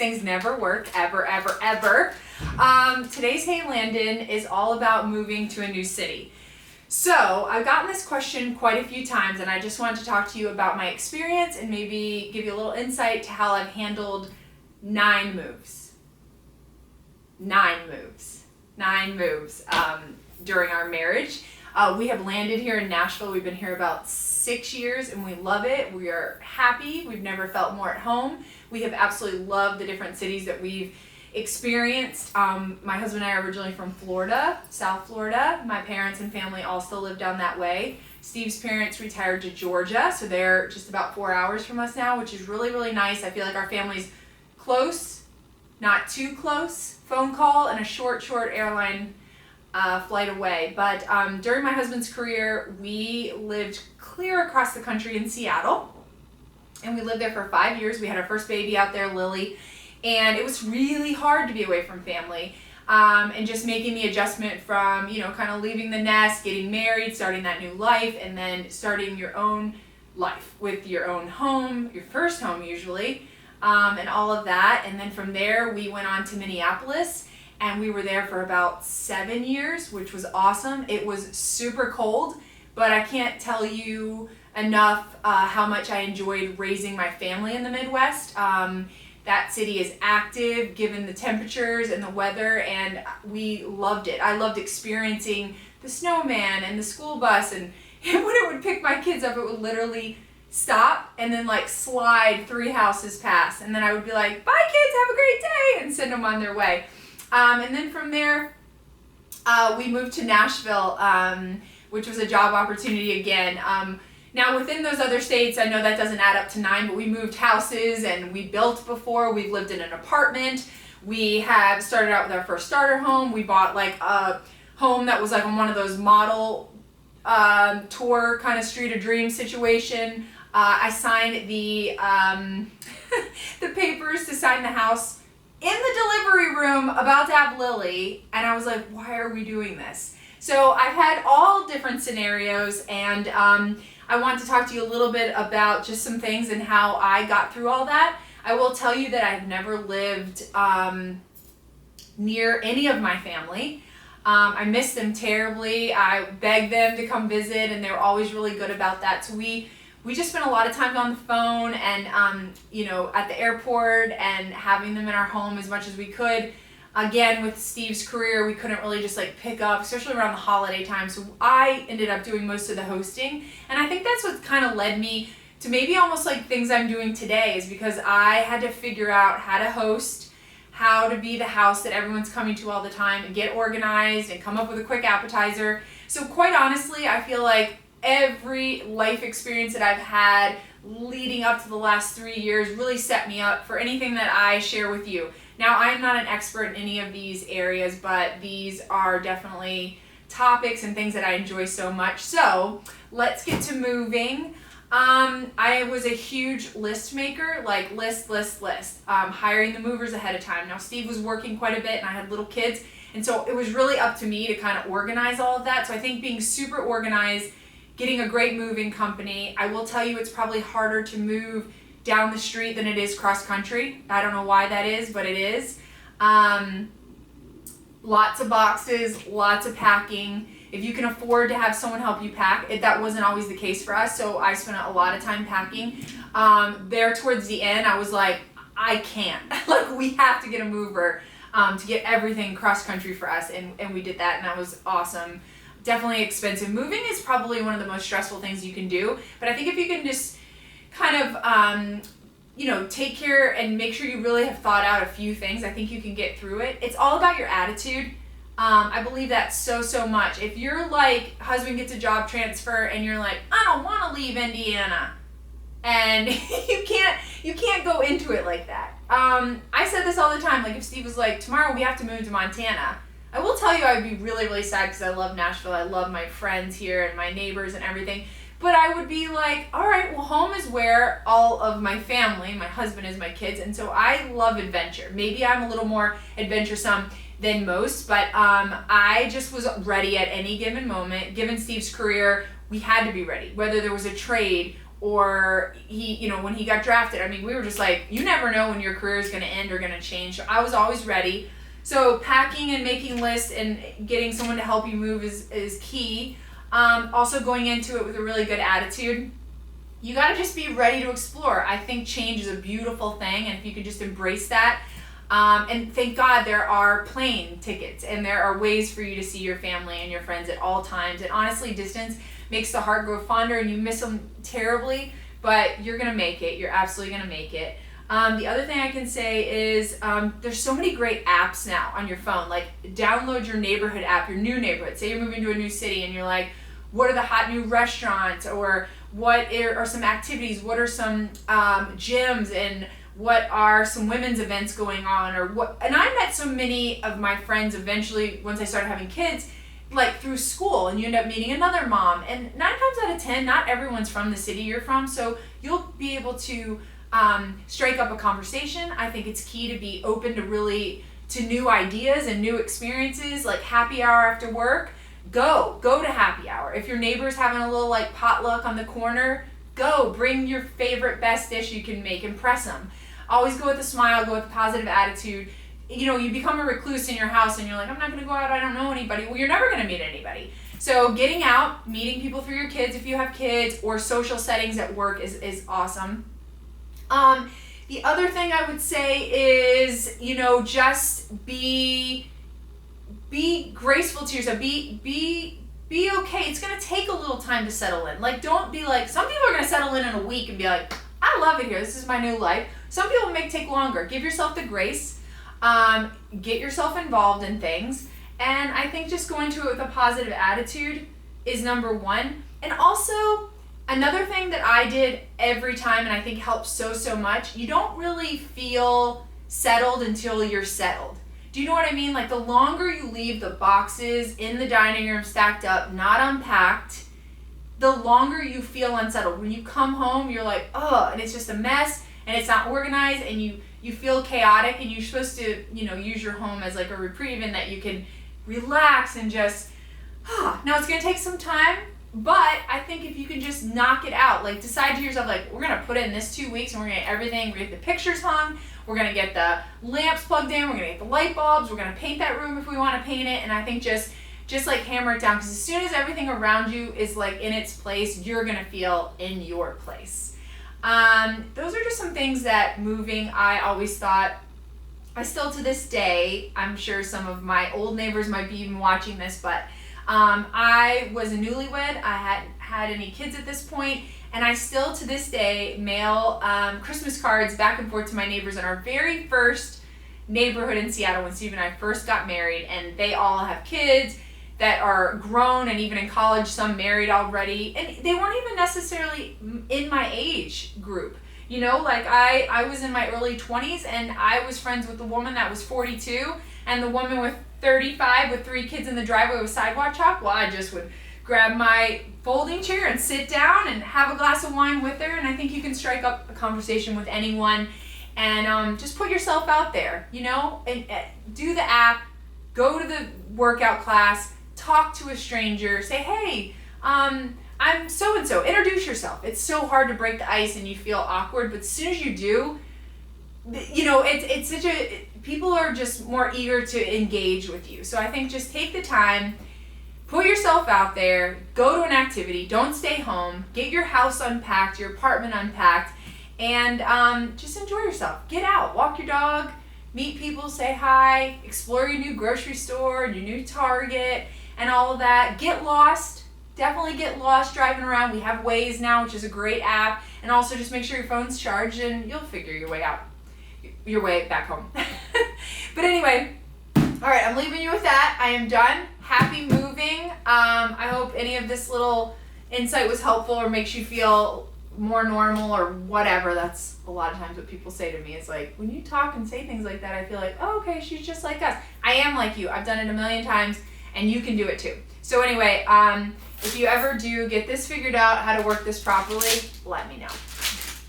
things never work, ever, ever, ever. Today's Hey Landyn is all about moving to a new city. So I've gotten this question quite a few times, and I just wanted to talk to you about my experience and maybe give you a little insight to how I've handled 9 moves during our marriage. We have landed here in Nashville. We've been here about 6 years and we love it. We are happy. We've never felt more at home. We have absolutely loved the different cities that we've experienced. My husband and I are originally from Florida, South Florida. My parents and family all still live down that way. Steve's parents retired to Georgia, so they're just about 4 hours from us now, which is really, really nice. I feel like our family's close, not too close. Phone call and a short airline flight away. But during my husband's career, we lived clear across the country in Seattle, and we lived there for 5 years. We had our first baby out there, Lily, and it was really hard to be away from family, and just making the adjustment from, kind of leaving the nest, getting married, starting that new life, and then starting your own life with your own home, your first home usually, and all of that. And then from there, we went on to Minneapolis, and we were there for about 7 years, which was awesome. It was super cold, but I can't tell you enough how much I enjoyed raising my family in the Midwest. That city is active given the temperatures and the weather, and we loved it. I loved experiencing the snowman and the school bus, and when it would pick my kids up, it would literally stop and then slide 3 houses past, and then I would be like, bye kids, have a great day, and send them on their way. And then from there, we moved to Nashville, which was a job opportunity again. Now within those other states, I know that doesn't add up to 9, but we moved houses and we built before. We've lived in an apartment. We have started out with our first starter home. We bought a home that was on one of those model tour kind of street of dreams situation. I signed the the papers to sign the house in the delivery room, about to have Lily, and I was like, why are we doing this? So I've had all different scenarios, and I want to talk to you a little bit about just some things and how I got through all that. I will tell you that I've never lived near any of my family. I miss them terribly. I begged them to come visit, and they were always really good about that. So we just spent a lot of time on the phone and, at the airport, and having them in our home as much as we could. Again, with Steve's career, we couldn't really just pick up, especially around the holiday time. So I ended up doing most of the hosting. And I think that's what kind of led me to maybe almost things I'm doing today, is because I had to figure out how to host, how to be the house that everyone's coming to all the time, and get organized and come up with a quick appetizer. So quite honestly, I feel like every life experience that I've had leading up to the last 3 years really set me up for anything that I share with you. Now, I'm not an expert in any of these areas, but these are definitely topics and things that I enjoy so much. So let's get to moving. I was a huge list maker, list, hiring the movers ahead of time. Now, Steve was working quite a bit, and I had little kids, and so it was really up to me to kind of organize all of that. So I think being super organized, getting a great moving company. I will tell you, it's probably harder to move down the street than it is cross country. I don't know why that is, but it is. Lots of boxes, lots of packing. If you can afford to have someone help you pack, that wasn't always the case for us, so I spent a lot of time packing. There towards the end, I was like, I can't. We have to get a mover to get everything cross country for us, and we did that, and that was awesome. Definitely expensive. Moving is probably one of the most stressful things you can do, but I think if you can just kind of, take care and make sure you really have thought out a few things, I think you can get through it. It's all about your attitude. I believe that so much. If you're husband gets a job transfer and you're like, I don't want to leave Indiana, and you can't go into it like that. I said this all the time. If Steve was like, tomorrow we have to move to Montana, I will tell you I would be really, really sad, because I love Nashville. I love my friends here and my neighbors and everything. But I would be like, all right, well, home is where all of my family, my husband is my kids, and so I love adventure. Maybe I'm a little more adventuresome than most, but I just was ready at any given moment. Given Steve's career, we had to be ready. Whether there was a trade or he, you know, when he got drafted. I mean, we were just like, you never know when your career is going to end or going to change. So I was always ready. So packing and making lists and getting someone to help you move is key. Also going into it with a really good attitude. You got to just be ready to explore. I think change is a beautiful thing, and if you could just embrace that. And thank God there are plane tickets, and there are ways for you to see your family and your friends at all times. And honestly, distance makes the heart grow fonder, and you miss them terribly, but you're going to make it. You're absolutely going to make it. The other thing I can say is there's so many great apps now on your phone. Like, download your neighborhood app, your new neighborhood. Say you're moving to a new city and you're like, what are the hot new restaurants, or what are some activities, what are some gyms, and what are some women's events going on, or what. And I met so many of my friends eventually once I started having kids, like through school, and you end up meeting another mom. And 9 times out of 10, not everyone's from the city you're from, so you'll be able to strike up a conversation. I think it's key to be open to new ideas and new experiences, like happy hour after work. Go to happy hour. If your neighbor's having a little like potluck on the corner, go bring your favorite best dish you can make. Impress them. Always go with a smile, go with a positive attitude. You know, you become a recluse in your house and you're like, I'm not going to go out, I don't know anybody. Well, you're never going to meet anybody. So getting out, meeting people through your kids if you have kids, or social settings at work is awesome. The other thing I would say is, you know, just be graceful to yourself. Be okay. It's going to take a little time to settle in. Like, don't be like, some people are going to settle in a week and be like, I love it here. This is my new life. Some people may take longer. Give yourself the grace. Get yourself involved in things. And I think just going to it with a positive attitude is number one. And also, another thing that I did every time, and I think helps so much, you don't really feel settled until you're settled. Do you know what I mean? Like, the longer you leave the boxes in the dining room stacked up, not unpacked, the longer you feel unsettled. When you come home, you're like, oh, and it's just a mess, and it's not organized, and you feel chaotic, and you're supposed to, you know, use your home as like a reprieve, and that you can relax and just, now it's going to take some time, but I think if you can just knock it out, like decide to yourself, like, we're going to put in this 2 weeks, and we're going to get everything, we're going to get the pictures hung, we're going to get the lamps plugged in, we're going to get the light bulbs, we're going to paint that room if we want to paint it. And I think just like hammer it down, because as soon as everything around you is like in its place, you're going to feel in your place. Those are just some things that moving, I always thought, I still to this day, I'm sure some of my old neighbors might be even watching this, but I was a newlywed. I hadn't had any kids at this point, and I still to this day mail Christmas cards back and forth to my neighbors in our very first neighborhood in Seattle when Steve and I first got married, and they all have kids that are grown and even in college, some married already, and they weren't even necessarily in my age group. You know, like I was in my early 20s, and I was friends with the woman that was 42, and the woman with 35 with 3 kids in the driveway with sidewalk chalk. Well, I just would grab my folding chair and sit down and have a glass of wine with her, and I think you can strike up a conversation with anyone, and just put yourself out there, you know, and do the app, go to the workout class, talk to a stranger, say, hey, I'm so-and-so, introduce yourself. It's so hard to break the ice and you feel awkward, but as soon as you do, you know, it's such a, people are just more eager to engage with you. So I think just take the time, put yourself out there, go to an activity, don't stay home, get your house unpacked, your apartment unpacked, and just enjoy yourself. Get out, walk your dog, meet people, say hi, explore your new grocery store, your new Target, and all of that. Get lost. Definitely get lost driving around. We have Waze now, which is a great app. And also just make sure your phone's charged, and you'll figure your way back home. But anyway, all right, I'm leaving you with that. I am done. Happy moving. I hope any of this little insight was helpful or makes you feel more normal or whatever. That's a lot of times what people say to me. It's like, when you talk and say things like that, I feel like, oh, okay, she's just like us. I am like you. I've done it a million times, and you can do it too. So anyway, if you ever do get this figured out, how to work this properly, let me know.